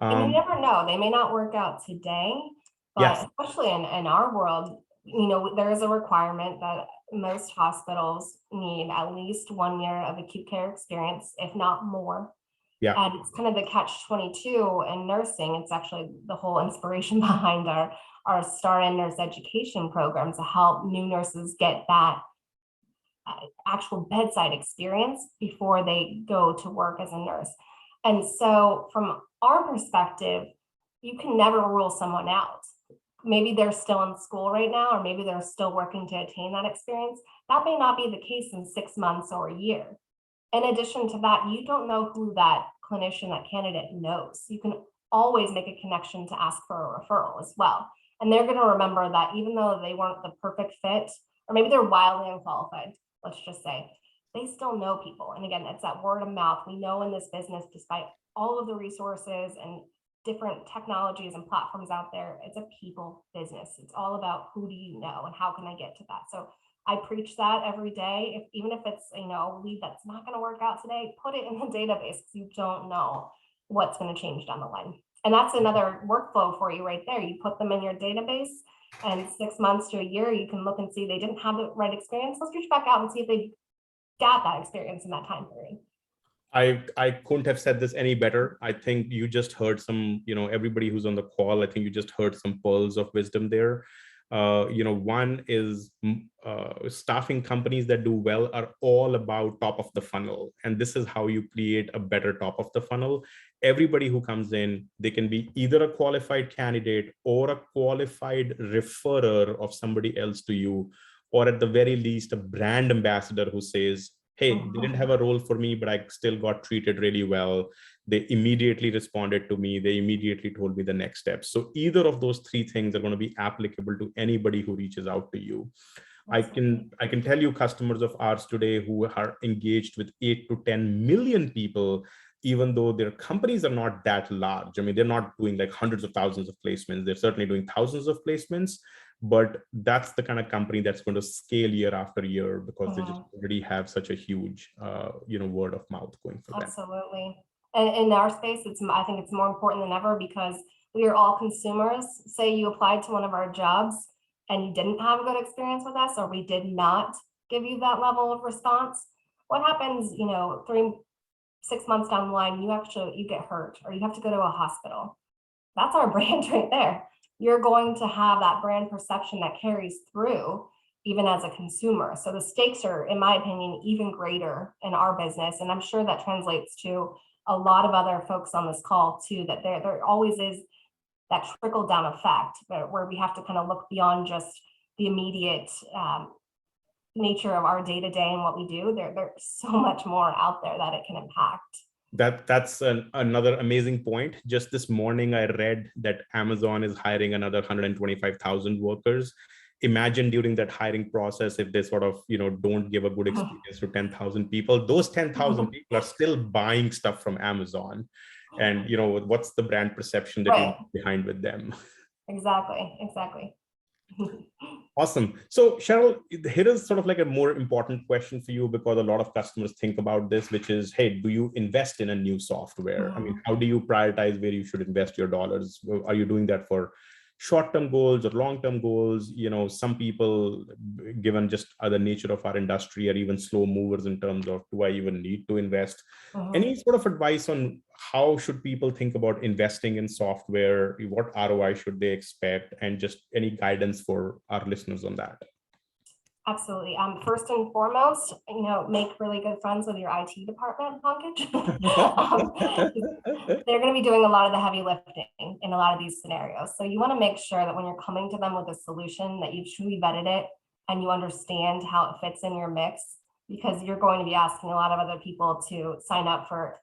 And you never know, they may not work out today, but yes. Especially in our world, there is a requirement that most hospitals need at least 1 year of acute care experience, if not more. Yeah. And it's kind of the catch-22 in nursing. It's actually the whole inspiration behind our STAR and nurse education program to help new nurses get that actual bedside experience before they go to work as a nurse. And so from our perspective, you can never rule someone out. Maybe they're still in school right now, or maybe they're still working to attain that experience. That may not be the case in 6 months or a year. In addition to that, you don't know who that clinician, that candidate knows. You can always make a connection to ask for a referral as well. And they're going to remember that even though they weren't the perfect fit, or maybe they're wildly unqualified, let's just say, they still know people. And again, it's that word of mouth. We know in this business, despite all of the resources and different technologies and platforms out there, it's a people business. It's all about who do you know and how can I get to that. So I preach that every day. Even if it's a lead that's not going to work out today, put it in the database because you don't know what's going to change down the line. And that's another workflow for you right there. You put them in your database, and 6 months to a year, you can look and see they didn't have the right experience. Let's reach back out and see if they got that experience in that time period. I couldn't have said this any better. I think you just heard some, everybody who's on the call, I think you just heard some pearls of wisdom there. One is staffing companies that do well are all about top of the funnel. And this is how you create a better top of the funnel. Everybody who comes in, they can be either a qualified candidate or a qualified referrer of somebody else to you, or at the very least, a brand ambassador who says, hey, they didn't have a role for me, but I still got treated really well. They immediately responded to me. They immediately told me the next steps. So either of those three things are going to be applicable to anybody who reaches out to you. I can tell you customers of ours today who are engaged with 8 to 10 million people, even though their companies are not that large. I mean, they're not doing like hundreds of thousands of placements. They're certainly doing thousands of placements, but that's the kind of company that's going to scale year after year because they just already have such a huge, word of mouth going for them. Absolutely. And in our space, I think it's more important than ever because we are all consumers. Say you applied to one of our jobs and you didn't have a good experience with us, or we did not give you that level of response. What happens, 6 months down the line, you get hurt or you have to go to a hospital. That's our brand right there. You're going to have that brand perception that carries through even as a consumer. So the stakes are, in my opinion, even greater in our business. And I'm sure that translates to a lot of other folks on this call too, that there always is that trickle down effect where we have to kind of look beyond just the immediate nature of our day-to-day and what we do. There's so much more out there that it can impact. That's another amazing point. Just this morning, I read that Amazon is hiring another 125,000 workers. Imagine during that hiring process, if they sort of, don't give a good experience to 10,000 people, those 10,000 people are still buying stuff from Amazon. And, what's the brand perception that you're behind with them? Exactly. Awesome. So Cheryl, here is sort of like a more important question for you, because a lot of customers think about this, which is, hey, do you invest in a new software? I mean, how do you prioritize where you should invest your dollars? Are you doing that for short-term goals or long-term goals? Some people, given just other nature of our industry, are even slow movers in terms of, do I even need to invest? Any sort of advice on how should people think about investing in software? What ROI should they expect? And just any guidance for our listeners on that? Absolutely. First and foremost, make really good friends with your IT department, Pankaj. They're going to be doing a lot of the heavy lifting in a lot of these scenarios. So you want to make sure that when you're coming to them with a solution, that you've truly vetted it and you understand how it fits in your mix, because you're going to be asking a lot of other people to sign up for,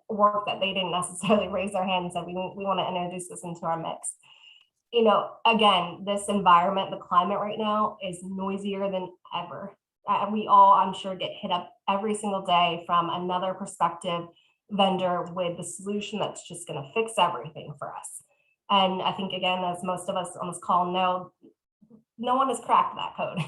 work that they didn't necessarily raise their hand and say, we want to introduce this into our mix. Again, this environment, the climate right now is noisier than ever. We all, I'm sure, get hit up every single day from another prospective vendor with the solution that's just going to fix everything for us. And I think, again, as most of us on this call know, no one has cracked that code.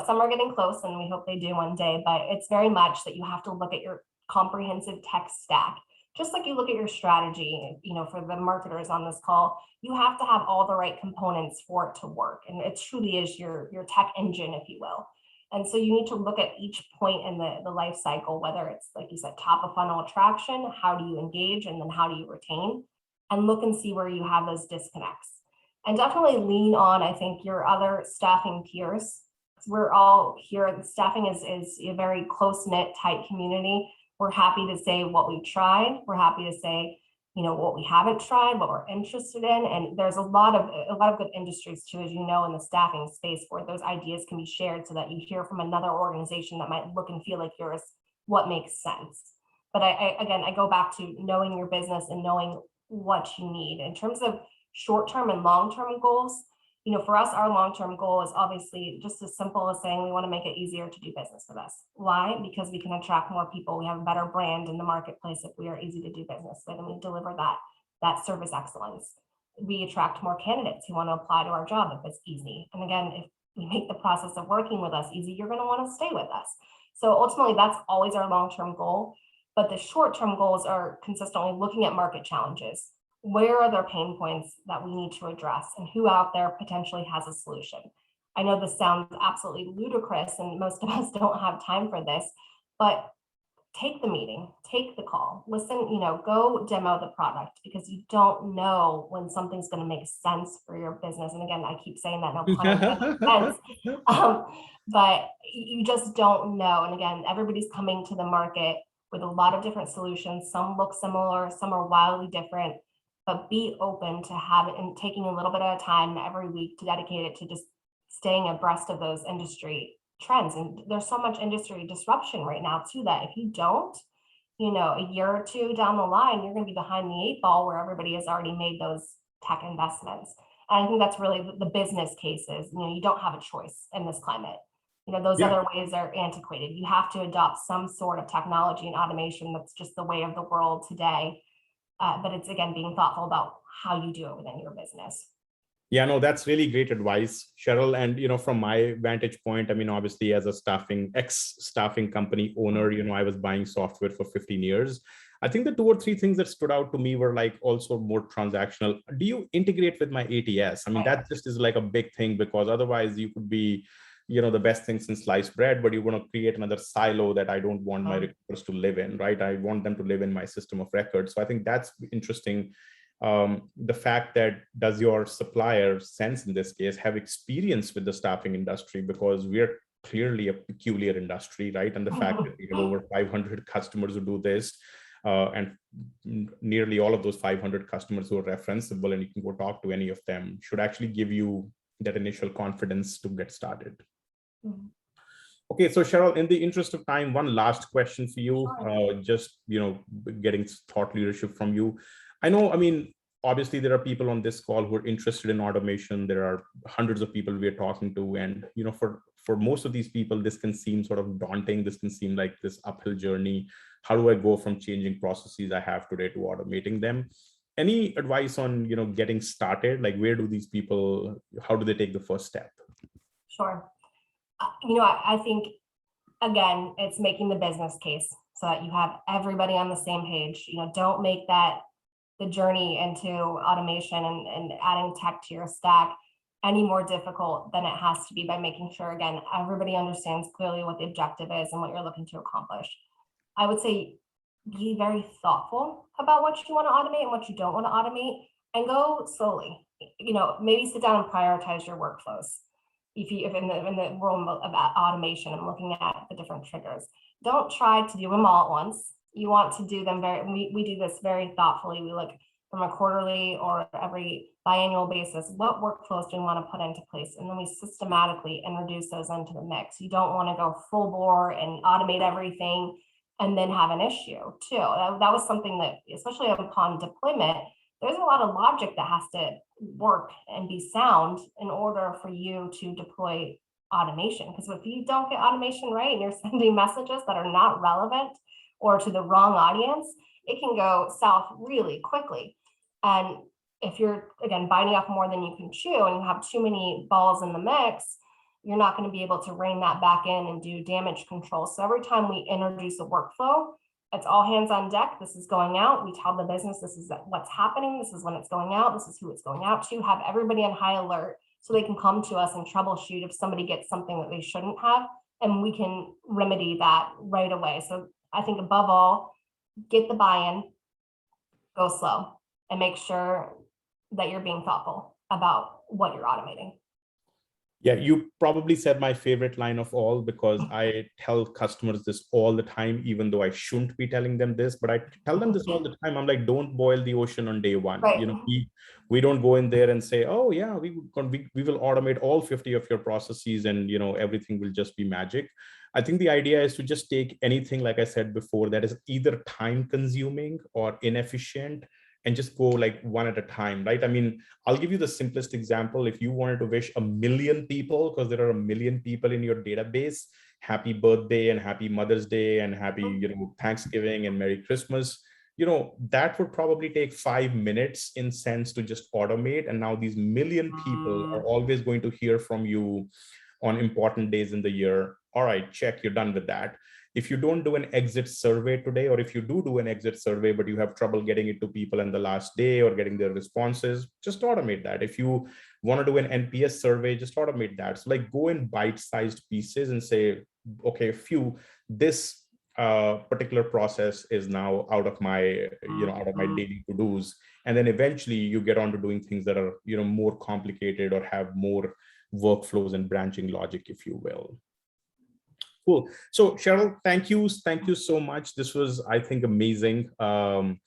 Some are getting close and we hope they do one day, but it's very much that you have to look at your comprehensive tech stack. Just like you look at your strategy, for the marketers on this call, you have to have all the right components for it to work. And it truly is your tech engine, if you will. And so you need to look at each point in the life cycle, whether it's, like you said, top of funnel attraction, how do you engage, and then how do you retain, and look and see where you have those disconnects. And definitely lean on, I think, your other staffing peers. We're all here. Staffing is a very close-knit, tight community. We're happy to say what we've tried. We're happy to say, what we haven't tried, what we're interested in. And there's a lot of good industries too, as you know, in the staffing space, where those ideas can be shared so that you hear from another organization that might look and feel like yours, what makes sense. But I go back to knowing your business and knowing what you need in terms of short-term and long-term goals. For us, our long-term goal is obviously just as simple as saying we want to make it easier to do business with us. Why? Because we can attract more people. We have a better brand in the marketplace if we are easy to do business with, and we deliver that service excellence. We attract more candidates who want to apply to our job if it's easy. And again, if we make the process of working with us easy, you're going to want to stay with us. So ultimately, that's always our long-term goal. But the short-term goals are consistently looking at market challenges. Where are there pain points that we need to address, and who out there potentially has a solution? I know this sounds absolutely ludicrous and most of us don't have time for this, but take the meeting, take the call, listen, go demo the product, because you don't know when something's going to make sense for your business. And again, I keep saying that, no pun intended, but you just don't know. And again, everybody's coming to the market with a lot of different solutions. Some look similar, some are wildly different. But be open to and taking a little bit at a time every week to dedicate it to just staying abreast of those industry trends. And there's so much industry disruption right now too, that if you don't, a year or two down the line, you're going to be behind the 8 ball where everybody has already made those tech investments. And I think that's really the business cases. You don't have a choice in this climate. Those other ways are antiquated. You have to adopt some sort of technology and automation. That's just the way of the world today. But it's, again, being thoughtful about how you do it within your business. Yeah, no, that's really great advice, Cheryl. And, from my vantage point, I mean, obviously as a ex-staffing company owner, I was buying software for 15 years. I think the 2 or 3 things that stood out to me were like also more transactional. Do you integrate with my ATS? I mean, that just is like a big thing, because otherwise you could be the best thing since sliced bread, but you want to create another silo that I don't want my recruiters to live in, right? I want them to live in my system of record. So I think that's interesting. The fact that, does your supplier, Sense in this case, have experience with the staffing industry? Because we're clearly a peculiar industry, right? And the fact that we have over 500 customers who do this, and nearly all of those 500 customers who are referenceable, and you can go talk to any of them, should actually give you that initial confidence to get started. Okay, so Cheryl, in the interest of time, one last question for you, just, getting thought leadership from you. I know, I mean, obviously there are people on this call who are interested in automation. There are hundreds of people we are talking to. And, for most of these people, this can seem sort of daunting. This can seem like this uphill journey. How do I go from changing processes I have today to automating them? Any advice on, getting started? Like, where do these people, how do they take the first step? Sure. I think, again, it's making the business case so that you have everybody on the same page. Don't make that the journey into automation and adding tech to your stack any more difficult than it has to be, by making sure, again, everybody understands clearly what the objective is and what you're looking to accomplish. I would say be very thoughtful about what you want to automate and what you don't want to automate, and go slowly. Maybe sit down and prioritize your workflows. If in the realm of automation and looking at the different triggers, don't try to do them all at once. You want to do them we do this very thoughtfully. We look from a quarterly or every biannual basis, what workflows do we want to put into place? And then we systematically introduce those into the mix. You don't want to go full bore and automate everything and then have an issue too. That was something that, especially upon deployment, there's a lot of logic that has to work and be sound in order for you to deploy automation. Because if you don't get automation right and you're sending messages that are not relevant or to the wrong audience, it can go south really quickly. And if you're, again, biting off more than you can chew and you have too many balls in the mix, you're not going to be able to rein that back in and do damage control. So every time we introduce a workflow, it's all hands on deck. This is going out. We tell the business this is what's happening. This is when it's going out. This is who it's going out to. Have everybody on high alert so they can come to us and troubleshoot if somebody gets something that they shouldn't have, and we can remedy that right away. So I think above all, get the buy-in, go slow, and make sure that you're being thoughtful about what you're automating. Yeah, you probably said my favorite line of all, because I tell customers this all the time, even though I shouldn't be telling them this, but I tell them this all the time. I'm like, don't boil the ocean on day one. Right. We don't go in there and say, oh yeah, we will automate all 50 of your processes and everything will just be magic. I think the idea is to just take anything, like I said before, that is either time consuming or inefficient, and just go like one at a time, right? I mean, I'll give you the simplest example. If you wanted to wish 1 million people, because there are 1 million people in your database, happy birthday and happy Mother's Day and happy, Thanksgiving and Merry Christmas, that would probably take 5 minutes in sense to just automate. And now these 1 million people are always going to hear from you on important days in the year. All right, check, you're done with that. If you don't do an exit survey today, or if you do an exit survey, but you have trouble getting it to people in the last day or getting their responses, just automate that. If you want to do an NPS survey, just automate that. So like go in bite-sized pieces and say, okay, this particular process is now out of my, out of my daily to-dos. And then eventually you get on to doing things that are, more complicated or have more workflows and branching logic, if you will. Cool. So Cheryl, thank you so much. This was, I think, amazing. I'm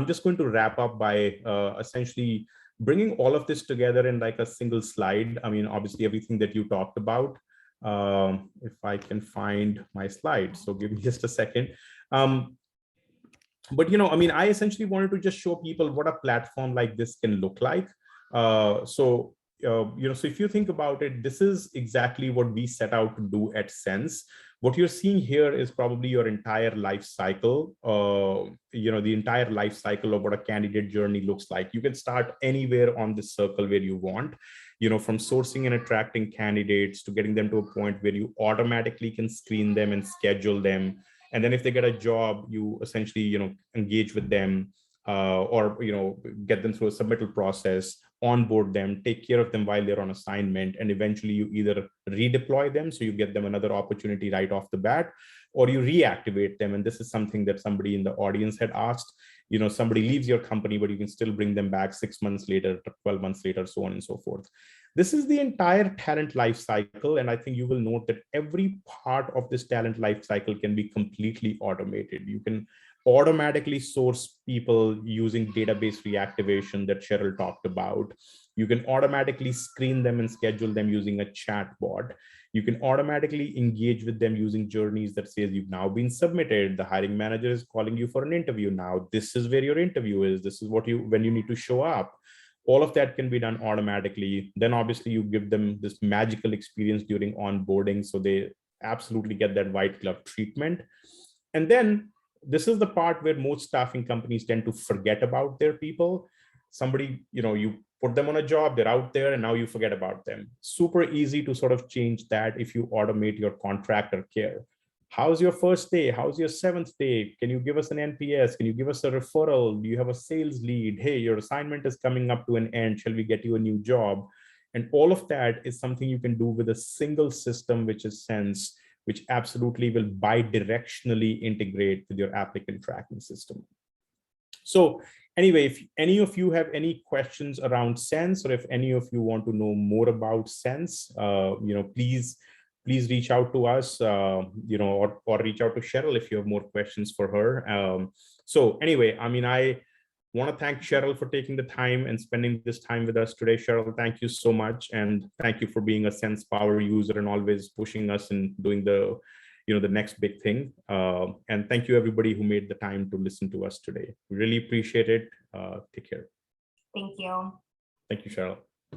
just going to wrap up by essentially bringing all of this together in like a single slide. I mean, obviously everything that you talked about. If I can find my slide, so give me just a second. But I mean, I essentially wanted to just show people what a platform like this can look like. So if you think about it, this is exactly what we set out to do at Sense. What you're seeing here is probably your entire life cycle, the entire life cycle of what a candidate journey looks like. You can start anywhere on this circle where you want, from sourcing and attracting candidates to getting them to a point where you automatically can screen them and schedule them. And then if they get a job, you essentially, engage with them or, get them through a submittal process, onboard them, take care of them while they're on assignment, and eventually you either redeploy them, so you get them another opportunity right off the bat, or you reactivate them. And this is something that somebody in the audience had asked. Somebody leaves your company, but you can still bring them back 6 months later, 12 months later, so on and so forth. This is the entire talent life cycle. And I think you will note that every part of this talent life cycle can be completely automated. You can automatically source people using database reactivation that Cheryl talked about. You can automatically screen them and schedule them using a chat bot. You can automatically engage with them using journeys that says you've now been submitted. The hiring manager is calling you for an interview now. This is where your interview is. This is when you need to show up. All of that can be done automatically. Then obviously you give them this magical experience during onboarding, so they absolutely get that white glove treatment. And then this is the part where most staffing companies tend to forget about their people. Somebody, you put them on a job, they're out there, and now you forget about them. Super easy to sort of change that if you automate your contractor care. How's your first day? How's your 7th day? Can you give us an NPS? Can you give us a referral? Do you have a sales lead? Hey, your assignment is coming up to an end. Shall we get you a new job? And all of that is something you can do with a single system, which is Sense, which absolutely will bi-directionally integrate with your applicant tracking system. So anyway, if any of you have any questions around Sense, or if any of you want to know more about Sense, please reach out to us, or reach out to Cheryl if you have more questions for her. So anyway, I want to thank Cheryl for taking the time and spending this time with us today. Cheryl, thank you so much. And thank you for being a Sense Power user and always pushing us and doing the next big thing. And thank you everybody who made the time to listen to us today. We really appreciate it. Take care. Thank you. Thank you, Cheryl.